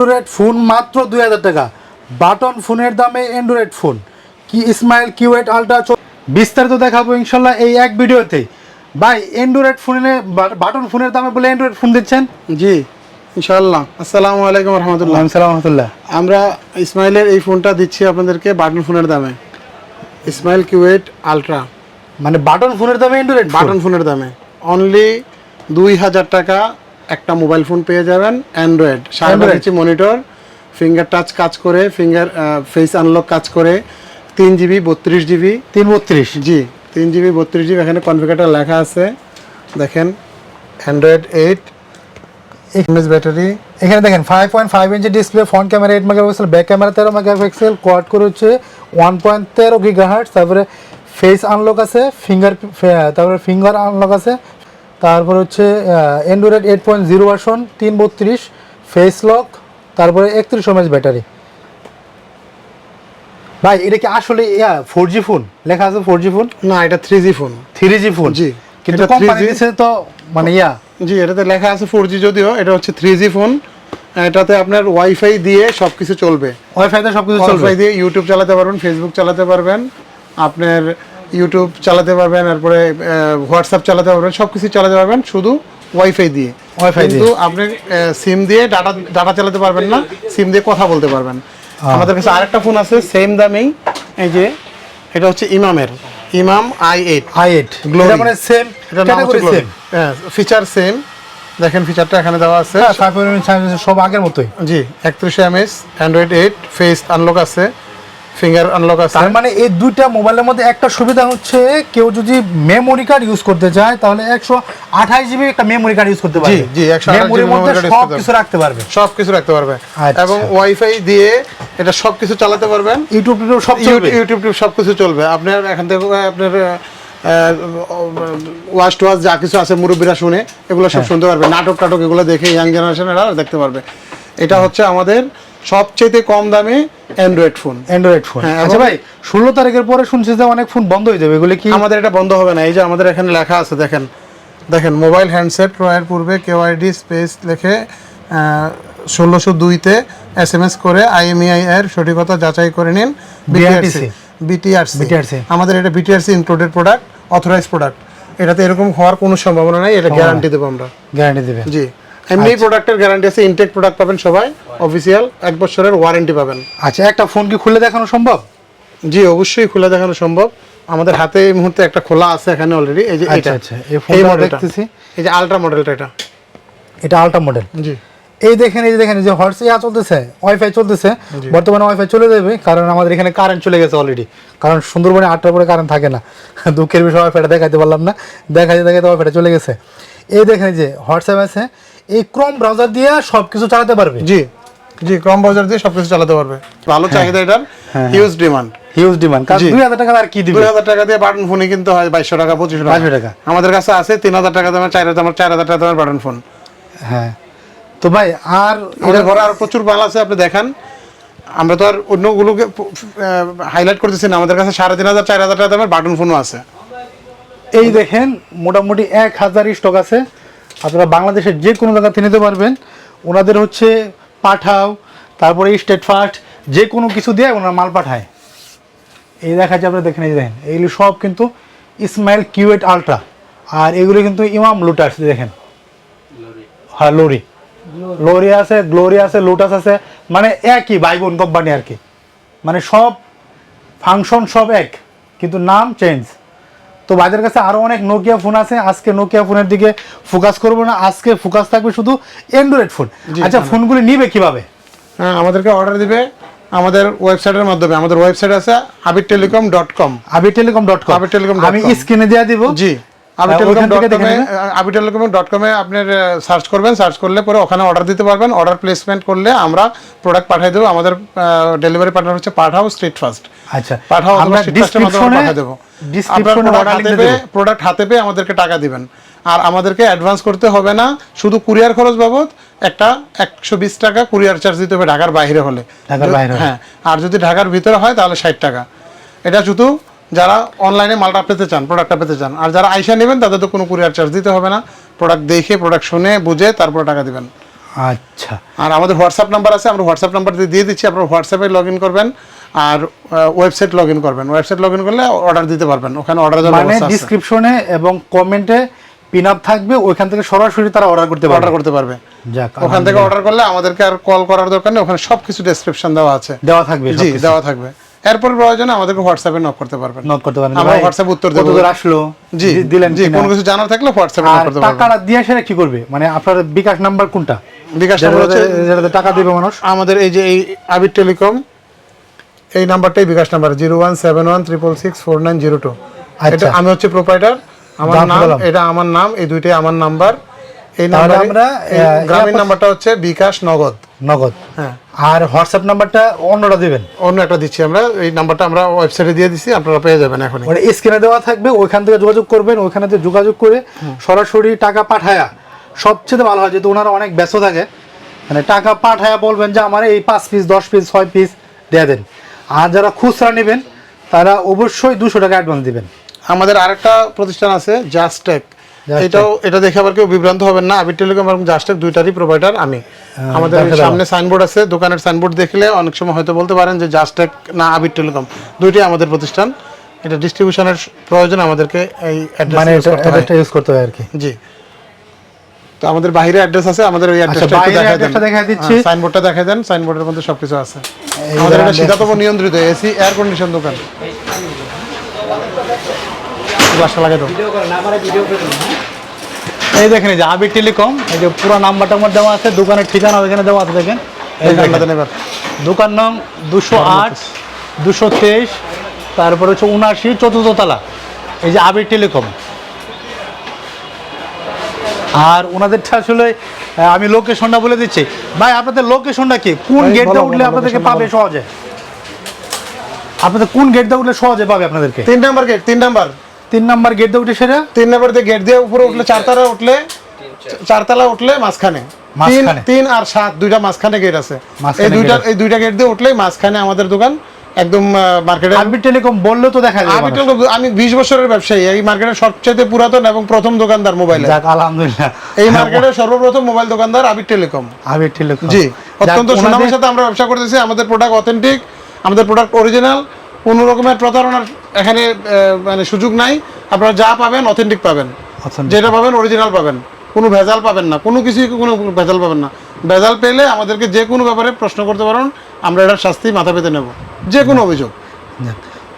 Android phone মাত্র 2000 টাকা। Button ফোনের দামে অ্যান্ড্রয়েড ফোন কি ইসমাইল কিউ8 আলট্রা। বিস্তারিত দেখাবো ইনশাল্লাহ এই এক ভিডিওতে। ভাই অ্যান্ড্রয়েড ফোনে বাটন ফোনের দামে বলে অ্যান্ড্রয়েড ফোন দিচ্ছেন? জি ইনশাআল্লাহ। আসসালামু আলাইকুম রহমতুল্লাহ। আসসালামু আলাইকুম। আমরা ইসমাইলের এই ফোনটা দিচ্ছি আপনাদেরকে বাটন ফোনের দামে, ইসমাইল কিউ8 আলট্রা। মানে বাটন ফোনের দামে অ্যান্ড্রয়েড বাটন ফোনের দামে অনলি 2000 টাকা একটা মোবাইল ফোন পেয়ে যাবেন Android. 7.5 inch monitor, finger touch কাজ করে, ফেস আনলক কাজ করে, 3GB 32GB 332 জি 3GB 32GB। এখানে কনফিগারটা লেখা আছে দেখেন, অ্যান্ড্রয়েড 8 এমএস ব্যাটারি। এখানে দেখেন 5.5 inch display, front camera 8 megapixel, back camera 13 megapixel, quad করে হচ্ছে 1.13 গিগাহার্টজ। তারপরে ফেস আনলক আছে, তারপরে ফিঙ্গার আনলক আছে। তারপরে হচ্ছে অ্যান্ড্রয়েড 8.0 ভার্সন, 332 ফেস লক, তারপরে 31 এমএএইচ ব্যাটারি। ভাই এটা কি আসলে 4G ফোন লেখা আছে? 4G ফোন না, এটা 3G ফোন। 3G ফোন জি, কিন্তু কোম্পানি দিছে তো মানে জি এটাতে লেখা আছে 4G, যদিও এটা হচ্ছে 3G ফোন। এটাতে আপনার ওয়াইফাই দিয়ে সবকিছু চলবে। ওয়াইফাইতে সবকিছু চলবে। ওয়াইফাই দিয়ে ইউটিউব চালাতে পারবেন, ফেসবুক চালাতে পারবেন, আপনার ইউটিউব চালাতে পারবেন, তারপরে হোয়াটসঅ্যাপ চালাতে পারবেন, সবকিছু চালাতে পারবেন শুধু ওয়াইফাই দিয়ে। কিন্তু আপনি সিম দিয়ে ডাটা চালাতে পারবেন না, সিম দিয়ে কথা বলতে পারবেন। আমাদের কাছে আরেকটা ফোন আছে সেম দামেই, এই যে এটা হচ্ছে ইমাম i8 গ্লোরি, মানে same category, same feature same. দেখেন ফিচারটা এখানে দেওয়া আছে, সব আগের মতোই। জি 31 এমএস, অ্যান্ড্রয়েড 8, ফেস আনলক আছে, ফিঙ্গার আনলক আছে। তার মানে এই দুইটা মোবাইলের মধ্যে একটা সুবিধা হচ্ছে কেউ যদি মেমোরি কার্ড ইউজ করতে চায় তাহলে 128GB একটা মেমোরি কার্ড ইউজ করতে পারবে। জি 128GB মেমোরি কার্ড সবকিছু রাখতে পারবে, সবকিছু রাখতে পারবে। এবং ওয়াইফাই দিয়ে এটা সবকিছু চালাতে পারবেন, ইউটিউব সব চলবে, ইউটিউব সবকিছু চলবে। আপনার এখান থেকে আপনার ওয়াচ যা কিছু আছে মুরব্বীরা শুনে এগুলো সব শুনতে পারবে, নাটক এগুলো দেখে ইয়াং জেনারেশনেরা দেখতে পারবে। এটা হচ্ছে আমাদের সবচেয়ে কম দামে অ্যান্ড্রয়েড ফোন। আচ্ছা ভাই, 16 তারিখের পরে শুনছি যে অনেক ফোন বন্ধ হয়ে যাবে, এগুলো কি? আমাদের এটা বন্ধ হবে না। এই যে আমাদের এখানে লেখা আছে দেখেন মোবাইল হ্যান্ডসেট ক্রয়ের পূর্বে কেওআইডি স্পেস লিখে 1602-তে SMS করে IMEI এর সঠিকতা যাচাই করে নিন। বিটিআরসি আমাদের এটা BTRC included product, authorised product. এটাতে এরকম হওয়ার কোনো সম্ভাবনা নাই, এটা গ্যারান্টি দেব আমরা। গ্যারান্টি দেবে? জি, এমনি প্রোডাক্টের গ্যারান্টি আছে, ইনটেক প্রোডাক্ট পাবেন সবাই, অফিসিয়াল 1 বছরের ওয়ারেন্টি পাবেন। আচ্ছা, একটা ফোন কি খুলে দেখানো সম্ভব? জি অবশ্যই খুলে দেখানো সম্ভব। আমাদের হাতে এই মুহূর্তে একটা খোলা আছে এখানে অলরেডি। এই যে এটা এই মডেল দেখতেছি, এই যে আলট্রা মডেলটা, এটা আলট্রা মডেল। জি এই দেখেন যে হোয়াটসঅ্যাপ চলতেছে, ওয়াইফাই চলতেছে। বর্তমানে ওয়াইফাই চলে যাবে কারণ আমাদের এখানে কারেন্ট চলে গেছে অলরেডি। কারণ সুন্দরবনে 8টার পরে কারেন্ট থাকে না। দুঃখের বিষয় ওয়াইফাইটা দেখাইতে পারলাম না, দেখাইতে ওয়াইফাইটা চলে গেছে। এই দেখেন যে হোয়াটসঅ্যাপ আছে, এই ক্রোম ব্রাউজার দিয়ে সবকিছু চালাতে পারবে। জি ক্রোম ব্রাউজার দিয়ে সবকিছু চালাতে পারবে। ভালো চাহিদা এটার, হিউজ ডিমান্ড। কারণ 2000 টাকা আর কি দিবে? 2000 টাকা দিয়ে বাটন ফোনই কিনতে হয় 2200 টাকা 2500 টাকা। আমাদের কাছে আছে 3000 টাকা দামের, 4000 টাকা দামের বাটন ফোন। হ্যাঁ তো ভাই, আর আমাদের ঘরে আর প্রচুর মাল আছে, আপনি দেখান। আমরা তো আর অন্যগুলোকে হাইলাইট করতেছি না, আমাদের কাছে 3500 4000 টাকা দামের বাটন ফোনও আছে। এই দেখেন মোটামুটি 1000 স্টক আছে, আপনারা বাংলাদেশের যে কোনো জায়গা থেকে নিতে পারবেন। ওনাদের হচ্ছে পাঠাও, তারপরে স্টেট ফাস্ট, যে কোনো কিছু দিয়ে ওনারা মাল পাঠায়। এই দেখাচ্ছে, আপনারা দেখেন, এই দেখেন এইগুলো সব কিন্তু ইসমাইল কিউ8 আলট্রা। আর এগুলো কিন্তু ইমাম লুটাস, দেখেন। হ্যাঁ, লোরি আছে, গ্লোরি আছে, লোটাস আছে, মানে একই ভাই বোন কোম্পানি আর কি। মানে সব ফাংশন সব এক, কিন্তু নাম চেঞ্জ। তো ভাইদের কাছে আরও অনেক নোকিয়া ফোন আছে। আজকে নোকিয়া ফোনের দিকে ফোকাস করবো না, আজকে ফোকাস থাকবে শুধু অ্যান্ড্রয়েড ফোন। আচ্ছা, ফোনগুলি নিবে কিভাবে? হ্যাঁ, আমাদেরকে অর্ডার দিবে আমাদের ওয়েবসাইটের মাধ্যমে। আমাদের ওয়েবসাইট আছে abitelecom.com। আমি স্ক্রিনে দিয়ে দিব। জি, abitelecom.com এ আপনার সার্চ করবেন, সার্চ করলে পরে ওখানে অর্ডার দিতে পারবেন। অর্ডার প্লেসমেন্ট করলে আমরা প্রোডাক্ট পাঠিয়ে দেবো। আমাদের ডেলিভারি পার্টনার হচ্ছে পাঠাও স্ট্রিট ফাস্ট। আচ্ছা, পাঠাও আমরা ডিসক্রিপশনে পাঠিয়ে দেবো। প্রোডাক্ট হাতে পেয়ে আমাদেরকে টাকা দিবেন। আর আমাদেরকে অ্যাডভান্স করতে হবে না, শুধু কুরিয়ার খরচ বাবদ একটা 120 টাকা কুরিয়ার চার্জ দিতে হবে ঢাকার বাইরে হলে। হ্যাঁ, আর যদি ঢাকার ভিতরে হয় তাহলে 60 টাকা। এটা শুধু যারা অনলাইনে মালটা পেতে চান, প্রোডাক্টটা পেতে চান। আর যারা আইসা নেবেন তাদের তো কোনো কুরিয়ার চার্জ দিতে হবে না। প্রোডাক্ট দেখে, প্রোডাক্ট শুনে বুঝে তারপরে টাকা দিবেন। আচ্ছা। আর আমাদের হোয়াটসঅ্যাপ নাম্বার আছে, আমরা হোয়াটসঅ্যাপ নাম্বার দিয়ে দিচ্ছি, আপনারা হোয়াটসঅ্যাপে লগ ইন করবেন আর ওয়েবসাইট লগ ইন করবেন। ওয়েবসাইট লগ ইন করলে অর্ডার দিতে পারবেন, ওখানে অর্ডার দেওয়ার মানে ব্যবস্থা আছে। ডেসক্রিপশনে এবং কমেন্টে পিন আপ থাকবে, ওইখান থেকে সরাসরি তারা অর্ডার করতে পারবে। যাক, ওখান থেকে অর্ডার করলে আমাদেরকে আর কল করার দরকার নেই, ওখানে সবকিছু ডেসক্রিপশন দেওয়া আছে, দেওয়া থাকবে। জি দেওয়া থাকবে। এরপর প্রয়োজনে আমাদেরকে হোয়াটসঅ্যাপে নক করতে পারবেন, আমরা হোয়াটসঅ্যাপে উত্তর দেব। কতদূর আসলো জি দিলেন, জি, কোনো কিছু জানার থাকলে হোয়াটসঅ্যাপে নক করতে পারবেন। টাকাটা দিয়ে সেটা কি করবে, মানে আপনার বিকাশ নাম্বার কোনটা? বিকাশ নাম্বার হচ্ছে যেটাতে টাকা দিবে মানুষ, আমাদের এই যে এই আবির টেলিকম এই নাম্বারটাই বিকাশ নাম্বার 0171664902। এটা আমি হচ্ছে প্রোপাইটার, আমার নাম, এটা আমার নাম, এই দুইটাই আমার নাম্বার। এই নাম্বারে আমরা গ্রামীণ নাম্বারটা হচ্ছে বিকাশ নগদ। হ্যাঁ। আর হোয়াটসঅ্যাপ নাম্বারটা অন্যটা দিবেন? অন্য একটা দিচ্ছি আমরা, এই নাম্বারটা আমরা ওয়েবসাইটে দিয়ে দিচ্ছি, আপনারা পেয়ে যাবেন এখনই। মানে স্ক্রিনে দেওয়া থাকবে, ওইখান থেকে যোগাযোগ করবেন, ওইখানে যোগাযোগ করে সরাসরি টাকা পাঠায়া সবচেয়ে ভালো হয়, যেহেতু ওনারা অনেক ব্যস্ত থাকে, মানে টাকা পাঠায়া বলবেন যে আমার এই 5 পিস 10 পিস 6 পিস দিয়ে দেন। আর যারা খুচরা নেবেন তারা অবশ্যই 200 টাকা অ্যাডভান্স দিবেন। আমাদের আরেকটা প্রতিষ্ঠান আছে জাস্টেক, এটা দেখে আবার কেউ বিভ্রান্ত হবেন না, আবির টেলিকম এবং জাস্টেক দুইটারই প্রোভাইডার আমি। আমাদের সামনে সাইনবোর্ড আছে, দোকানের সাইনবোর্ড দেখলে অনেক সময় হয়তো বলতে পারেন যে জাস্টেক না আবির টেলিকম, দুইটাই আমাদের প্রতিষ্ঠান। এটা ডিস্ট্রিবিউশনের প্রয়োজন আমাদেরকে এই অ্যাড্রেসটা ইউজ করতে হয় আর কি। জি, তো আমাদের বাইরে অ্যাড্রেস আছে, আমাদের ওই অ্যাড্রেসটা দেখাই দিচ্ছি, সাইনবোর্ডটা দেখাই দেন, সাইনবোর্ডের মধ্যে সবকিছু আছে। আমাদের এটা শীতাতপ নিয়ন্ত্রিত এসি এয়ার কন্ডিশন দোকান। এই দেখেন, এই যে আবির টেলিকম, এই যে পুরো নাম্বারটা আমার দেওয়া আছে, দোকানের ঠিকানা ওইখানে দেওয়া আছে, দেখেন দোকান নং 208 223, তারপর হচ্ছে 79 চতুর্থ তলা, এই যে আবির টেলিকম। আর ওনাদেরটা আসলে আমি লোকেশনটা বলে দিচ্ছি ভাই, আপনাদের লোকেশনটা কি, কোন গেটটা উঠলে আপনাদেরকে পাবে সহজে? আপনাদের কোন গেটটা উঠলে সহজে পাবে আপনাদেরকে? 3 নাম্বার গেট, 3 নাম্বার গেট দিয়ে উঠে সেটা 3 নাম্বার দিয়ে গেট দিয়ে উপরে উঠলে 4 তলা উঠলে মাঝখানে 3 আর 7 দুইটা মাঝখানে গেট আছে। এই দুইটা গেট দিয়ে উঠলেই মাঝখানে আমাদের দোকান, একদম মার্কেটে। আবির টেলিকম বললে তো দেখা যাবে। আবির টেলিকম, আমি 20 বছরের ব্যবসায়ী, এই মার্কেটের সবচেয়ে পুরাতন এবং প্রথম দোকানদার মোবাইল। যাক আলহামদুলিল্লাহ, এই মার্কেটের সর্বপ্রথম মোবাইল দোকানদার আবির টেলিকম। জি, অত্যন্ত সুনামের সাথে আমরা ব্যবসা করতেছি। আমাদের প্রোডাক্ট অথেন্টিক, আমাদের প্রোডাক্ট অরিজিনাল, কোনো রকমের প্রতারণার এখানে মানে সুযোগ নাই। আপনারা যা পাবেন অথেন্টিক পাবেন, যেটা পাবেন অরিজিনাল পাবেন, কোনো ভেজাল পাবেন না, কোনো কিছুই কোনো ভেজাল পাবেন না। ভেজাল পেলে আমাদেরকে যে কোনো ব্যাপারে প্রশ্ন করতে পারেন, আমরা এটার শাস্তি মাথা পেতে নেব, যে কোনো অভিযোগ।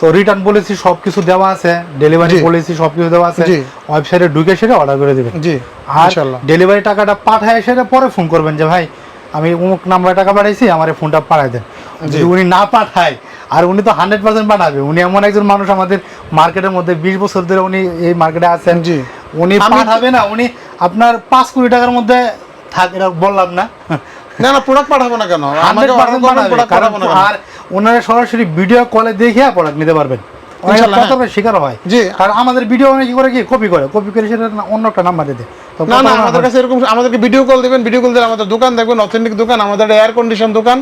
তো রিটার্ন পলিসি সবকিছু দেওয়া আছে, ডেলিভারি পলিসি সবকিছু দেওয়া আছে, ওয়েবসাইটে ঢুকে সেটা অর্ডার করে দিবেন। জি, আর ডেলিভারি টাকাটা পাঠায় সেটা পরে ফোন করবেন যে ভাই আমি অমুক নাম্বারে টাকা পাঠাইছি, আমার এই ফোনটা পাঠাই দেন। যদি উনি না পাঠায়, আর উনি তো 100% পাঠাবে, উনি এমন একজন মানুষ আমাদের মার্কেটের মধ্যে 20 বছর ধরে উনি এই মার্কেটে আছেন, উনি পাঠাবে না, উনি আপনার 5 কোটি টাকার মধ্যে থাক, এটা বললাম না, না প্রোডাক্ট পাঠাবো না কেন, আর ওনারা সরাসরি ভিডিও কলে দেখে প্রোডাক্ট নিতে পারবেন, শিকার হয়। কারণ আমাদের ভিডিও অনেকে করে কি কপি করে সেটা অন্য একটা নাম্বার দিতে। না আমাদের কাছে এরকম, আমাদেরকে ভিডিও কল দিবেন, ভিডিও কল দিলে আমাদের দোকান দেখবেন, অথেন্টিক দোকান, আমাদের এয়ার কন্ডিশন দোকান।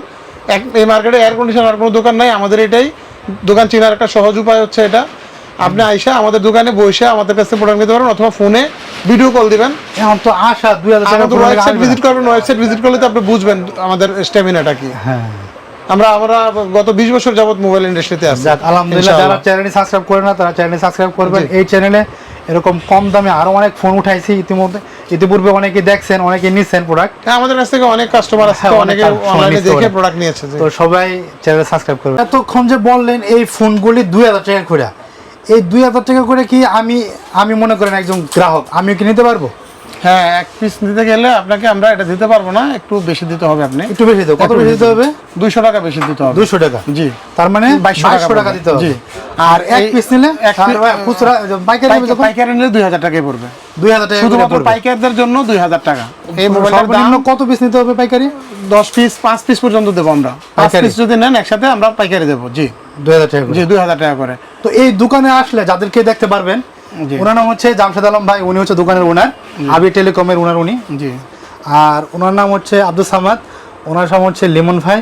এই মার্কেটে এয়ার কন্ডিশন আর কোনো দোকান নাই, আমাদের এটাই দোকান চেনার একটা সহজ উপায় হচ্ছে এটা। আপনি আইসা আমাদের দোকানে বসে আমাদের কাছে প্রোডাক্ট নিতে পারেন, অথবা ফোনে ভিডিও কল দিবেন। এখন তো আশা 2000 টাকা ওয়েবসাইট ভিজিট করবেন, ওয়েবসাইট ভিজিট করলে তো আপনি বুঝবেন আমাদের স্ট্যামিনাটা কি। হ্যাঁ, আমরা গত 20 বছর যাবত মোবাইল ইন্ডাস্ট্রিতে আছি। আলহামদুলিল্লাহ, যারা চ্যানেলটি সাবস্ক্রাইব করে না তারা চ্যানেলটি সাবস্ক্রাইব করবেন। এই চ্যানেলে এরকম কম দামে আরো অনেক ফোন উঠাইছি ইতিপূর্বে, অনেকে দেখছেন, অনেকে নিছেন প্রোডাক্ট। আমাদের কাছ থেকে অনেক কাস্টমার আছে, অনেকে অনলাইনে দেখে প্রোডাক্ট নিয়েছে। তো সবাই চ্যানেল সাবস্ক্রাইব করবেন। এতক্ষণ যে বললেন এই ফোনগুলি 2000 টাকা করে, এই 2000 টাকা করে কি আমি মনে করেন একজন গ্রাহক, আমিও কি নিতে পারবো? হ্যাঁ, এক পিস নিতে গেলে আপনাকে আমরা এটা দিতে পারবো না, একটু বেশি দিতে হবে। আপনি একটু বেশি দিতে, কত বেশি দিতে হবে? 200 টাকা বেশি দিতে হবে। 200 টাকা, জি, তার মানে 2200 টাকা দিতে হবে। জি, আর এক পিস নিলে খুচরা পাইকারি নিলে 2000 টাকাই পড়বে। 2000 টাকা শুধুমাত্র পাইকারদের জন্য 2000 টাকা। এই মোবাইলটার দাম কত পিস নিতে হবে পাইকারি? 10 পিস 5 পিস পর্যন্ত দেব আমরা। 5 পিস যদি নেন একসাথে আমরা পাইকারি দেব। জি, 2000 টাকা। জি, 2000 টাকা করে। তো এই দোকানে আসলে যাদেরকে দেখতে পারবেন, ওনার নাম হচ্ছে জামশেদ আলম ভাই, উনি হচ্ছে দোকানের ওনার, আবির টেলিকমের ওনার উনি। জি, আর ওনার নাম হচ্ছে আব্দুল সামাদ, ওনার নাম হচ্ছে লিমন ভাই,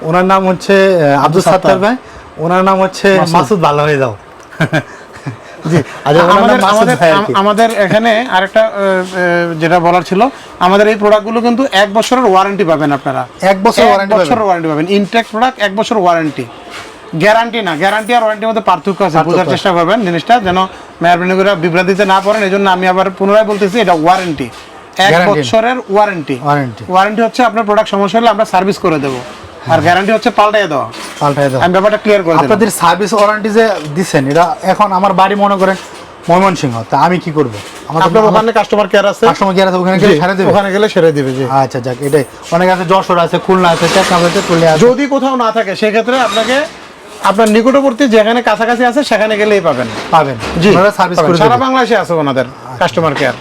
ওনার নাম হচ্ছে আব্দুল সাত্তার ভাই, ওনার নাম হচ্ছে মাসুদ। ভালো হয়ে যাও, জি আচ্ছা, ওনার নাম আমাদের মাসুদ আমাদের ভাই আর কি। আমাদের এখানে আরেকটা যেটা বলার ছিল, আমাদের এই প্রোডাক্টগুলো কিন্তু 1 বছরের ওয়ারেন্টি পাবেন আপনারা। 1 বছর ওয়ারেন্টি পাবেন। বছরের ওয়ারেন্টি পাবেন। ইনটেক প্রোডাক্ট 1 বছর ওয়ারেন্টি, গ্যারান্টি না। গ্যারান্টি আর ওয়ারেন্টির মধ্যে পার্থক্য আছে, বোঝার চেষ্টা করবেন জিনিসটা, যেন মেহরবানি করে বিভ্রান্তিতে না পড়েন। এই জন্য আমি আবার পুনরায় বলতেছি, এটা ওয়ারেন্টি, 1 Guarantee। বছরের ওয়ারেন্টি। ওয়ারেন্টি হচ্ছে আপনার প্রোডাক্ট সমস্যা হলে আমরা সার্ভিস করে দেবো, আর গ্যারান্টি হচ্ছে পাল্টাই দেওয়া। আমি ব্যাপারটা ক্লিয়ার করে দিলাম। আপনাদের সার্ভিস ওয়ারেন্টি যে দিচ্ছেন, এটা এখন আমার বাড়ি মনে করেন ময়মনসিংহ, তা আমি কি করবো? আপনার ওখানে কাস্টমার কেয়ার আছে, কাস্টমার কেয়ার আছে, ওখানে গেলে সেরে দেবে? ওখানে গেলে সেরে দিবে। জি আচ্ছা, যাক, এটাই। অনেক আছে, যশোর আছে, খুলনা আছে, টেকনাফ আছে, তুলে আছে। যদি কোথাও না থাকে সেক্ষেত্রে আপনাকে আপনার নিকটবর্তী যেখানে কাছাকাছি আছে সেখানে গেলেই পাবেন। পাবেন, জি, সার্ভিস করে সারা দেবে। বাংলাদেশে আছে ওনাদের কাস্টমার কেয়ার।